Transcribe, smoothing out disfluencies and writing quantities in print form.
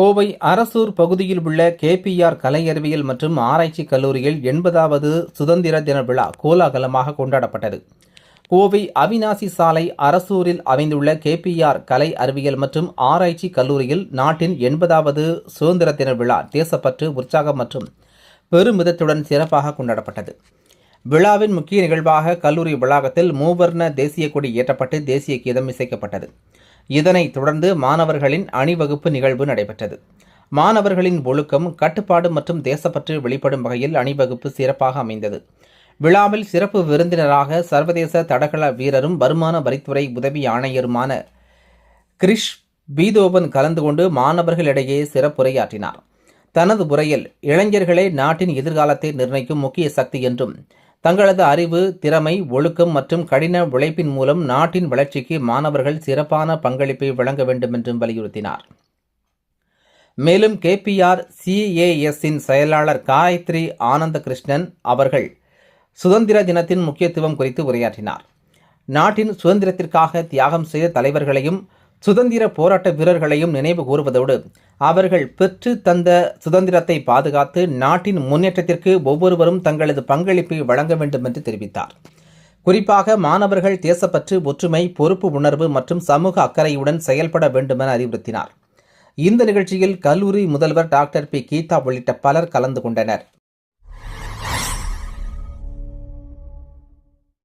கோவை அரசூர் பகுதியில் உள்ள கேபிஆர் கலை அறிவியல் மற்றும் ஆராய்ச்சி கல்லூரியில் 80வது சுதந்திர தின விழா கோலாகலமாக கொண்டாடப்பட்டது. கோவை அவிநாசி சாலை அரசூரில் அமைந்துள்ள கேபிஆர் கலை அறிவியல் மற்றும் ஆராய்ச்சி கல்லூரியில் நாட்டின் 80வது சுதந்திர தின விழா தேசப்பற்று, உற்சாகம் மற்றும் பெருமிதத்துடன் சிறப்பாக கொண்டாடப்பட்டது. விழாவின் முக்கிய நிகழ்வாக கல்லூரி வளாகத்தில் மூவர்ண தேசிய கொடி ஏற்றப்பட்டு தேசிய கீதம் இசைக்கப்பட்டது. இதனைத் தொடர்ந்து மாணவர்களின் அணிவகுப்பு நிகழ்வு நடைபெற்றது. மாணவர்களின் ஒழுக்கம், கட்டுப்பாடு மற்றும் தேசப்பற்று வெளிப்படும் வகையில் அணிவகுப்பு சிறப்பாக அமைந்தது. விழாவில் சிறப்பு விருந்தினராக சர்வதேச தடகள வீரரும் வருமான வரித்துறை உதவி ஆணையருமான கிரிஷ் பீதோவன் கலந்து கொண்டு மாணவர்களிடையே சிறப்புரையாற்றினார். தனது உரையில் இளைஞர்களே நாட்டின் எதிர்காலத்தை நிர்ணயிக்கும் முக்கிய சக்தி என்றும், தங்களது அறிவு, திறமை, ஒழுக்கம் மற்றும் கடின உழைப்பின் மூலம் நாட்டின் வளர்ச்சிக்கு மாணவர்கள் சிறப்பான பங்களிப்பை வழங்க வேண்டும் என்றும் வலியுறுத்தினார். மேலும் கேபிஆர் CASஇன் செயலாளர் காயத்ரி ஆனந்த கிருஷ்ணன் அவர்கள் சுதந்திர தினத்தின் முக்கியத்துவம் குறித்து உரையாற்றினார். நாட்டின் சுதந்திரத்திற்காக தியாகம் செய்த தலைவர்களையும் சுதந்திர போராட்ட வீரர்களையும் நினைவு கூறுவதோடு அவர்கள் பெற்று தந்த சுதந்திரத்தை பாதுகாத்து நாட்டின் முன்னேற்றத்திற்கு ஒவ்வொருவரும் தங்களது பங்களிப்பை வழங்க வேண்டும் என்று தெரிவித்தார். குறிப்பாக மாணவர்கள் தேசப்பற்று, ஒற்றுமை, பொறுப்பு உணர்வு மற்றும் சமூக அக்கறையுடன் செயல்பட வேண்டும் என அறிவுறுத்தினார். இந்த நிகழ்ச்சியில் கல்லூரி முதல்வர் டாக்டர் P. கீதா உள்ளிட்ட பலர் கலந்து கொண்டனர்.